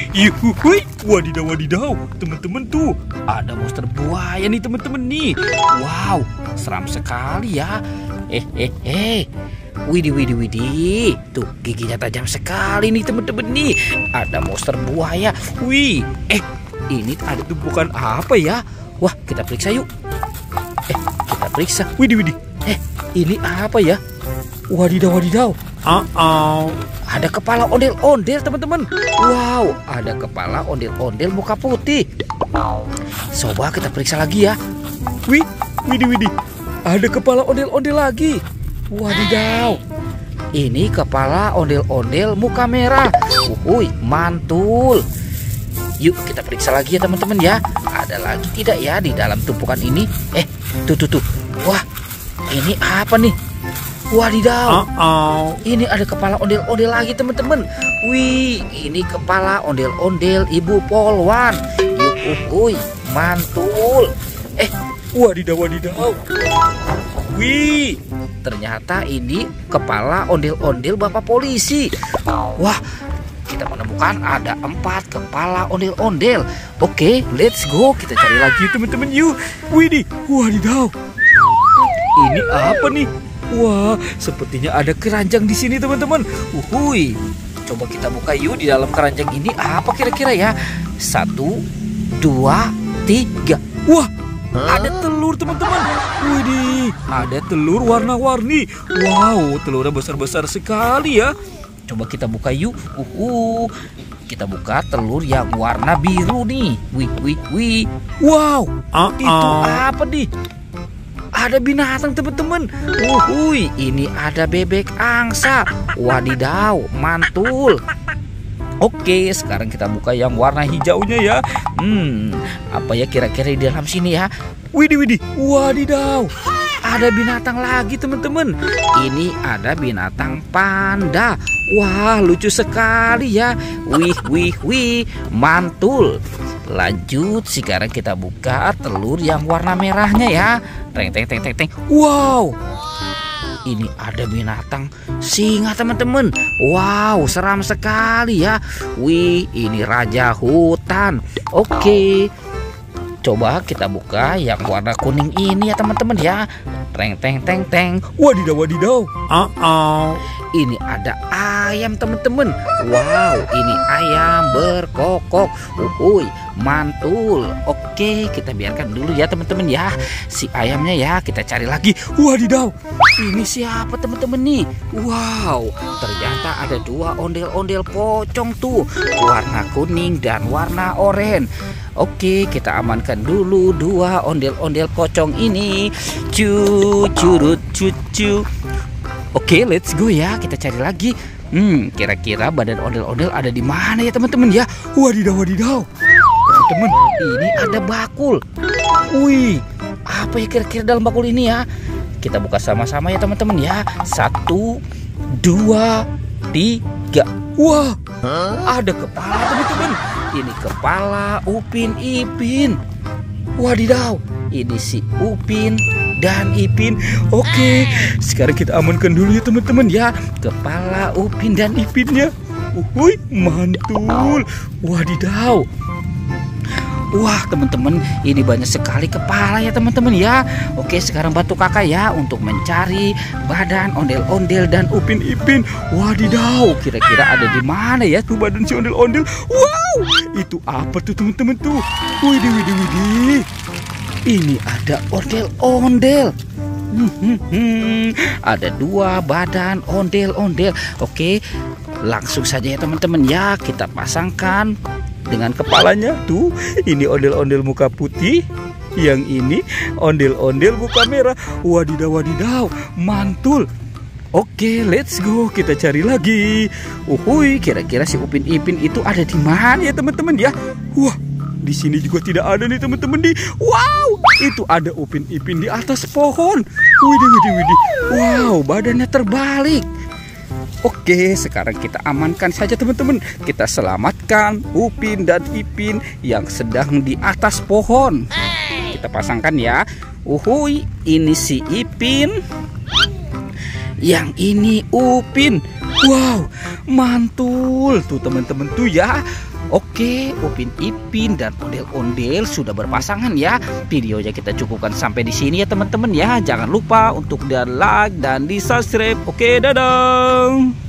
Yuhuy, wadidaw wadidaw, teman-teman tuh ada monster buaya nih teman-teman nih. Wow, seram sekali ya. Widih, widih, widih. Tuh giginya tajam sekali nih teman-teman nih. Ada monster buaya. Wih, ini ada tumpukan apa ya? Wah, kita periksa yuk. Kita periksa. Widih, widih. Ini apa ya? Wadidaw, wadidaw. Ada kepala ondel-ondel teman-teman. Wow, ada kepala ondel-ondel muka putih. Coba kita periksa lagi ya. Widih, widih. Ada kepala ondel-ondel lagi. Wadidaw. Ini kepala ondel-ondel muka merah. Mantul. Yuk kita periksa lagi ya teman-teman ya. Ada lagi tidak ya di dalam tumpukan ini? Tuh. Wah, ini apa nih? Wadidaw. Ini ada kepala ondel-ondel lagi teman-teman. Wih, ini kepala ondel-ondel Ibu Polwan. Yuk, mantul. Wadidaw, wadidaw. Wih, ternyata ini kepala ondel-ondel Bapak Polisi. Wah, kita menemukan ada 4 kepala ondel-ondel. Oke, let's go. Kita cari lagi teman-teman yuk. Widih, wadidaw. Ini apa nih? Wah, sepertinya ada keranjang di sini teman-teman. Coba kita buka yuk di dalam keranjang ini. Apa kira-kira ya? 1, 2, 3. Wah, ada telur teman-teman. Widih, ada telur warna-warni. Wow, telurnya besar-besar sekali ya. Coba kita buka yuk. Kita buka telur yang warna biru nih. Wih. Wow, itu apa nih? Ada binatang teman-teman. Ini ada bebek angsa. Wadidaw, mantul. Oke, sekarang kita buka yang warna hijaunya ya. Apa ya kira-kira di dalam sini ya? Widih, wadidaw. Ada binatang lagi teman-teman. Ini ada binatang panda. Wah, lucu sekali ya. Wih, mantul. Lanjut, sekarang kita buka telur yang warna merahnya ya. Teng. Wow, ini ada binatang singa teman-teman. Wow, seram sekali ya. Wih, ini raja hutan. Oke, coba kita buka yang warna kuning ini ya teman-teman ya. Teng. Wadidaw. Ini ada ayam teman-teman. Wow, ini ayam berkokok. Mantul. Oke, kita biarkan dulu ya teman-teman ya. Si ayamnya ya, kita cari lagi. Wadidaw, ini siapa teman-teman nih? Wow, ternyata ada 2 ondel-ondel pocong tuh, warna kuning dan warna oranye. Oke, kita amankan dulu 2 ondel-ondel pocong ini. Curut. Oke, let's go ya. Kita cari lagi. Kira-kira badan ondel-ondel ada di mana ya teman-teman ya? Wadidaw. Teman-teman, ini ada bakul. Wih, apa ya kira-kira dalam bakul ini ya? Kita buka sama-sama ya teman-teman ya. 1, 2, 3. Wah, ada kepala teman-teman. Ini kepala Upin Ipin. Wadidaw, ini si Upin dan Ipin. Oke, sekarang kita amankan dulu ya teman-teman ya. Kepala Upin dan Ipinnya. Mantul. Wadidaw. Wah teman-teman, ini banyak sekali kepala ya teman-teman ya. Oke, sekarang bantu kakak ya untuk mencari badan ondel-ondel dan Upin Ipin. Wadidaw, kira-kira ada di mana ya tuh badan si ondel-ondel? Wow, itu apa tuh teman-teman tuh? Widih. Ini ada ondel-ondel. Ada 2 badan ondel-ondel. Oke, langsung saja ya teman-teman ya. Kita pasangkan dengan kepalanya tuh. Ini ondel-ondel muka putih, yang ini ondel-ondel muka merah. Wadidaw, mantul. Oke, let's go. Kita cari lagi. Kira-kira si Upin Ipin itu ada di mana ya teman-teman ya? Wah, di sini juga tidak ada nih teman-teman di. Wow, itu ada Upin Ipin di atas pohon. Widih. Wow, badannya terbalik. Oke, sekarang kita amankan saja teman-teman. Kita selamatkan Upin dan Ipin yang sedang di atas pohon. Kita pasangkan ya. Ini si Ipin, yang ini Upin. Wow, mantul tuh teman-teman tuh ya. Oke, Upin Ipin dan ondel-ondel sudah berpasangan ya. Videonya kita cukupkan sampai di sini ya teman-teman ya. Jangan lupa untuk di like dan di subscribe. Oke, dadah.